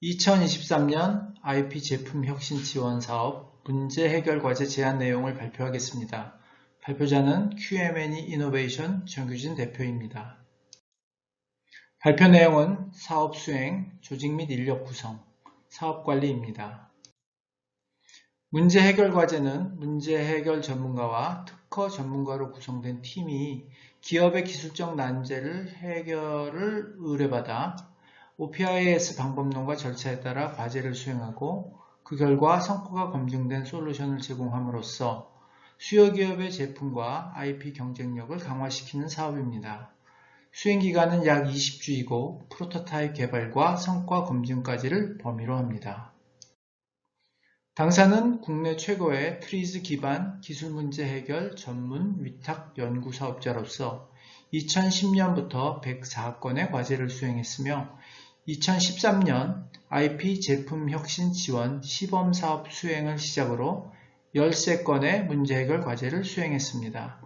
2023년 IP 제품 혁신 지원 사업 문제 해결 과제 제안 내용을 발표하겠습니다. 발표자는 QM&E 이노베이션 정규진 대표입니다. 발표 내용은 사업 수행, 조직 및 인력 구성, 사업 관리입니다. 문제 해결 과제는 문제 해결 전문가와 특허 전문가로 구성된 팀이 기업의 기술적 난제를 해결을 의뢰받아 OPIS 방법론과 절차에 따라 과제를 수행하고 그 결과 성과가 검증된 솔루션을 제공함으로써 수요 기업의 제품과 IP 경쟁력을 강화시키는 사업입니다. 수행기간은 약 20주이고 프로토타입 개발과 성과 검증까지를 범위로 합니다. 당사는 국내 최고의 트리즈 기반 기술 문제 해결 전문 위탁 연구 사업자로서 2010년부터 104건의 과제를 수행했으며 2013년 IP 제품 혁신 지원 시범 사업 수행을 시작으로 13건의 문제 해결 과제를 수행했습니다.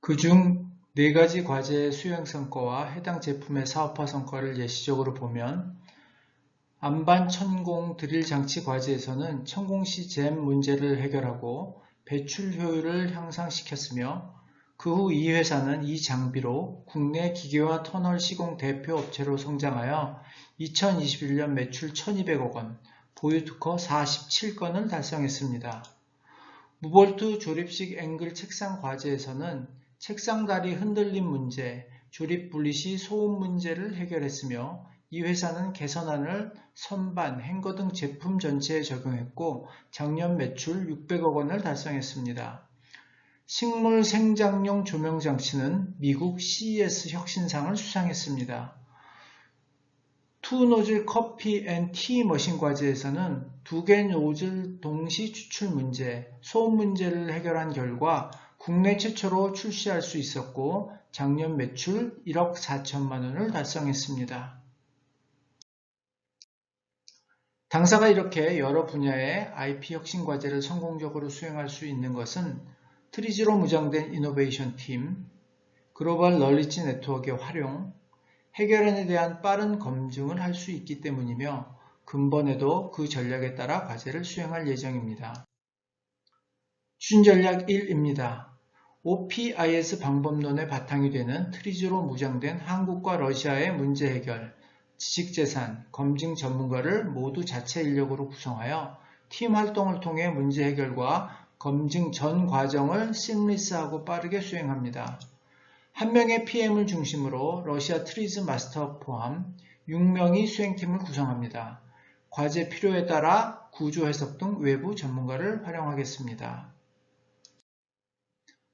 그중 4가지 과제의 수행 성과와 해당 제품의 사업화 성과를 예시적으로 보면 안반 천공 드릴 장치 과제에서는 천공 시 잼 문제를 해결하고 배출 효율을 향상시켰으며 그 후 이 회사는 이 장비로 국내 기계화 터널 시공 대표 업체로 성장하여 2021년 매출 1200억 원, 보유 특허 47건을 달성했습니다. 무볼트 조립식 앵글 책상 과제에서는 책상 다리 흔들림 문제, 조립 분리 시 소음 문제를 해결했으며 이 회사는 개선안을 선반, 행거 등 제품 전체에 적용했고 작년 매출 600억 원을 달성했습니다. 식물 생장용 조명장치는 미국 CES 혁신상을 수상했습니다. 투노즐 커피 앤 티 머신 과제에서는 2개 노즐 동시 추출 문제, 소음 문제를 해결한 결과 국내 최초로 출시할 수 있었고 작년 매출 1억 4천만 원을 달성했습니다. 당사가 이렇게 여러 분야의 IP 혁신 과제를 성공적으로 수행할 수 있는 것은 트리즈로 무장된 이노베이션 팀, 글로벌 널리지 네트워크의 활용, 해결안에 대한 빠른 검증을 할 수 있기 때문이며 근본에도 그 전략에 따라 과제를 수행할 예정입니다. 추진 전략 1입니다. OPIS 방법론의 바탕이 되는 트리즈로 무장된 한국과 러시아의 문제 해결, 지식재산, 검증 전문가를 모두 자체 인력으로 구성하여 팀 활동을 통해 문제 해결과 검증 전 과정을 심리스하고 빠르게 수행합니다. 한 명의 PM을 중심으로 러시아 트리즈 마스터 포함 6명이 수행팀을 구성합니다. 과제 필요에 따라 구조 해석 등 외부 전문가를 활용하겠습니다.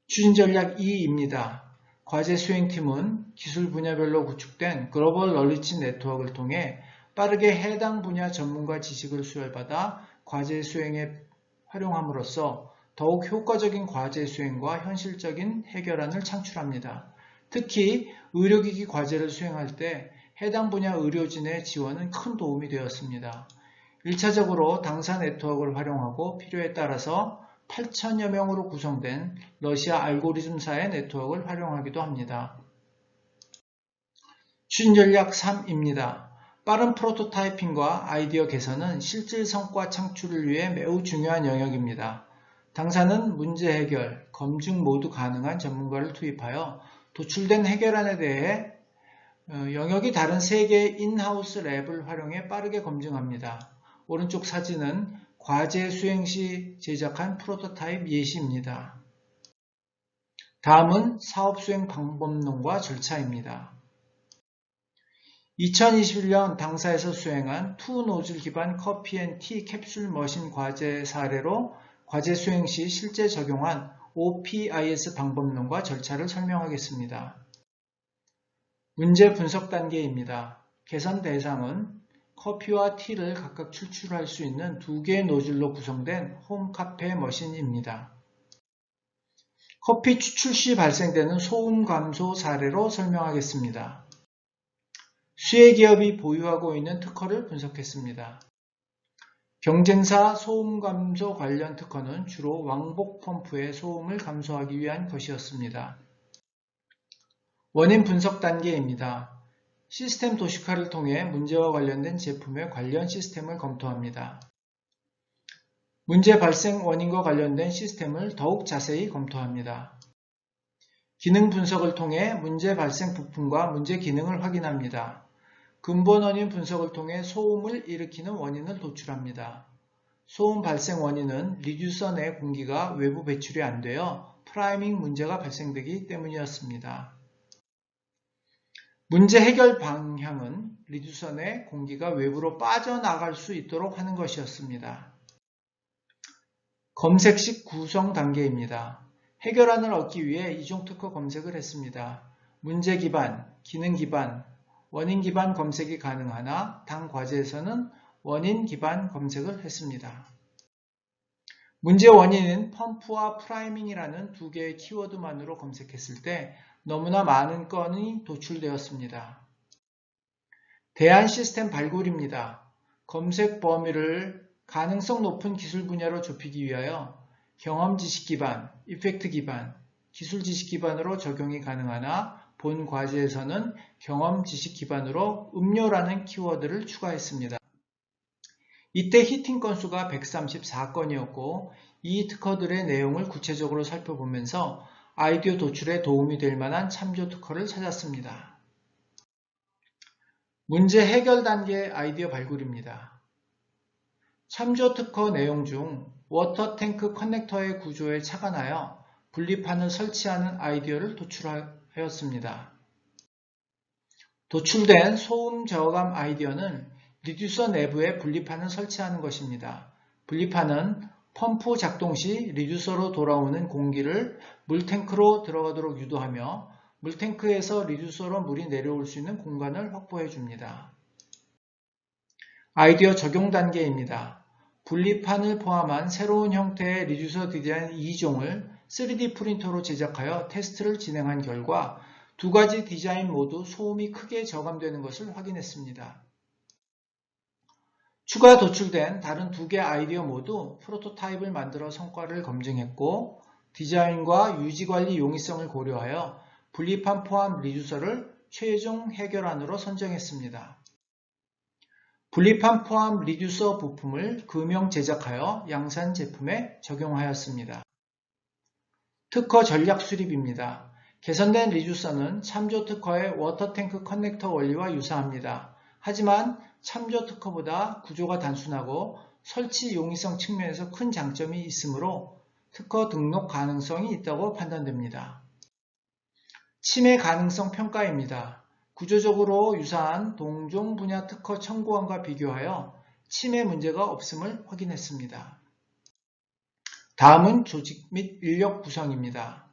추진 전략 2입니다. 과제 수행팀은 기술 분야별로 구축된 글로벌 널리지 네트워크를 통해 빠르게 해당 분야 전문가 지식을 수혈받아 과제 수행에 활용함으로써 더욱 효과적인 과제 수행과 현실적인 해결안을 창출합니다. 특히 의료기기 과제를 수행할 때 해당 분야 의료진의 지원은 큰 도움이 되었습니다. 1차적으로 당사 네트워크를 활용하고 필요에 따라서 8천여 명으로 구성된 러시아 알고리즘사의 네트워크를 활용하기도 합니다. 추진 전략 3입니다. 빠른 프로토타이핑과 아이디어 개선은 실질 성과 창출을 위해 매우 중요한 영역입니다. 당사는 문제 해결, 검증 모두 가능한 전문가를 투입하여 도출된 해결안에 대해 영역이 다른 3개의 인하우스 랩을 활용해 빠르게 검증합니다. 오른쪽 사진은 과제 수행 시 제작한 프로토타입 예시입니다. 다음은 사업 수행 방법론과 절차입니다. 2021년 당사에서 수행한 투 노즐 기반 커피 앤 티 캡슐 머신 과제 사례로 과제 수행 시 실제 적용한 OPIS 방법론과 절차를 설명하겠습니다. 문제 분석 단계입니다. 개선 대상은 커피와 티를 각각 추출할 수 있는 2개의 노즐로 구성된 홈 카페 머신입니다. 커피 추출 시 발생되는 소음 감소 사례로 설명하겠습니다. 수혜 기업이 보유하고 있는 특허를 분석했습니다. 경쟁사 소음 감소 관련 특허는 주로 왕복 펌프의 소음을 감소하기 위한 것이었습니다. 원인 분석 단계입니다. 시스템 도식화를 통해 문제와 관련된 제품의 관련 시스템을 검토합니다. 문제 발생 원인과 관련된 시스템을 더욱 자세히 검토합니다. 기능 분석을 통해 문제 발생 부품과 문제 기능을 확인합니다. 근본 원인 분석을 통해 소음을 일으키는 원인을 도출합니다. 소음 발생 원인은 리듀서 내 공기가 외부 배출이 안 되어 프라이밍 문제가 발생되기 때문이었습니다. 문제 해결 방향은 리듀서 내 공기가 외부로 빠져나갈 수 있도록 하는 것이었습니다. 검색식 구성 단계입니다. 해결안을 얻기 위해 이중 특허 검색을 했습니다. 문제 기반, 기능 기반, 원인 기반 검색이 가능하나 당 과제에서는 원인 기반 검색을 했습니다. 문제 원인은 펌프와 프라이밍이라는 두 개의 키워드만으로 검색했을 때 너무나 많은 건이 도출되었습니다. 대안 시스템 발굴입니다. 검색 범위를 가능성 높은 기술 분야로 좁히기 위하여 경험 지식 기반, 이펙트 기반, 기술 지식 기반으로 적용이 가능하나 본 과제에서는 경험 지식 기반으로 음료라는 키워드를 추가했습니다. 이때 히팅 건수가 134건이었고 이 특허들의 내용을 구체적으로 살펴보면서 아이디어 도출에 도움이 될 만한 참조 특허를 찾았습니다. 문제 해결 단계 아이디어 발굴입니다. 참조 특허 내용 중 워터 탱크 커넥터의 구조에 착안하여 분리판을 설치하는 아이디어를 도출하였습니다. 도출된 소음 저감 아이디어는 리듀서 내부에 분리판을 설치하는 것입니다. 분리판은 펌프 작동 시 리듀서로 돌아오는 공기를 물탱크로 들어가도록 유도하며 물탱크에서 리듀서로 물이 내려올 수 있는 공간을 확보해 줍니다. 아이디어 적용 단계입니다. 분리판을 포함한 새로운 형태의 리듀서 디자인 2종을 3D 프린터로 제작하여 테스트를 진행한 결과 두 가지 디자인 모두 소음이 크게 저감되는 것을 확인했습니다. 추가 도출된 다른 두 개 아이디어 모두 프로토타입을 만들어 성과를 검증했고 디자인과 유지관리 용이성을 고려하여 분리판 포함 리듀서를 최종 해결안으로 선정했습니다. 분리판 포함 리듀서 부품을 금형 제작하여 양산 제품에 적용하였습니다. 특허 전략 수립입니다. 개선된 리듀서는 참조 특허의 워터탱크 커넥터 원리와 유사합니다. 하지만 참조 특허보다 구조가 단순하고 설치 용이성 측면에서 큰 장점이 있으므로 특허 등록 가능성이 있다고 판단됩니다. 침해 가능성 평가입니다. 구조적으로 유사한 동종 분야 특허 청구안과 비교하여 침해 문제가 없음을 확인했습니다. 다음은 조직 및 인력 구성입니다.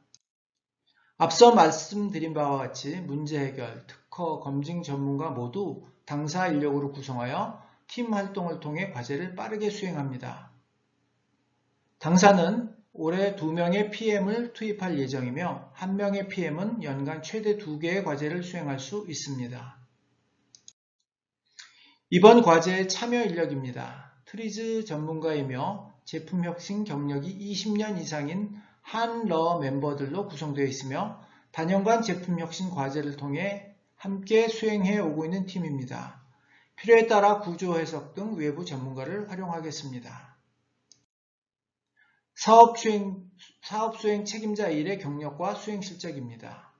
앞서 말씀드린 바와 같이 문제 해결, 특허, 검증 전문가 모두 당사 인력으로 구성하여 팀 활동을 통해 과제를 빠르게 수행합니다. 당사는 올해 2명의 PM을 투입할 예정이며 1명의 PM은 연간 최대 2개의 과제를 수행할 수 있습니다. 이번 과제의 참여 인력입니다. 트리즈 전문가이며 제품 혁신 경력이 20년 이상인 한러 멤버들로 구성되어 있으며 단연간 제품 혁신 과제를 통해 함께 수행해 오고 있는 팀입니다. 필요에 따라 구조 해석 등 외부 전문가를 활용하겠습니다. 사업 수행 책임자 1의 경력과 수행 실적입니다.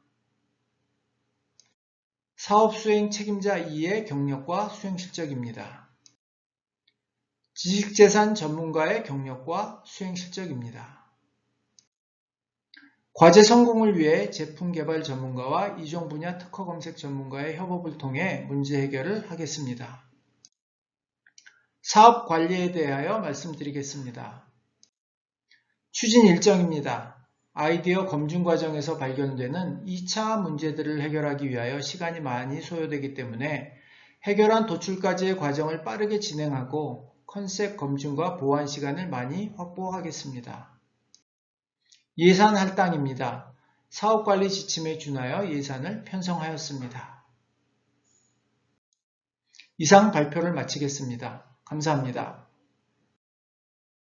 사업 수행 책임자 2의 경력과 수행 실적입니다. 지식재산 전문가의 경력과 수행 실적입니다. 과제 성공을 위해 제품 개발 전문가와 이종 분야 특허 검색 전문가의 협업을 통해 문제 해결을 하겠습니다. 사업 관리에 대하여 말씀드리겠습니다. 추진 일정입니다. 아이디어 검증 과정에서 발견되는 2차 문제들을 해결하기 위하여 시간이 많이 소요되기 때문에 해결안 도출까지의 과정을 빠르게 진행하고 컨셉 검증과 보완 시간을 많이 확보하겠습니다. 예산 할당입니다. 사업관리 지침에 준하여 예산을 편성하였습니다. 이상 발표를 마치겠습니다. 감사합니다.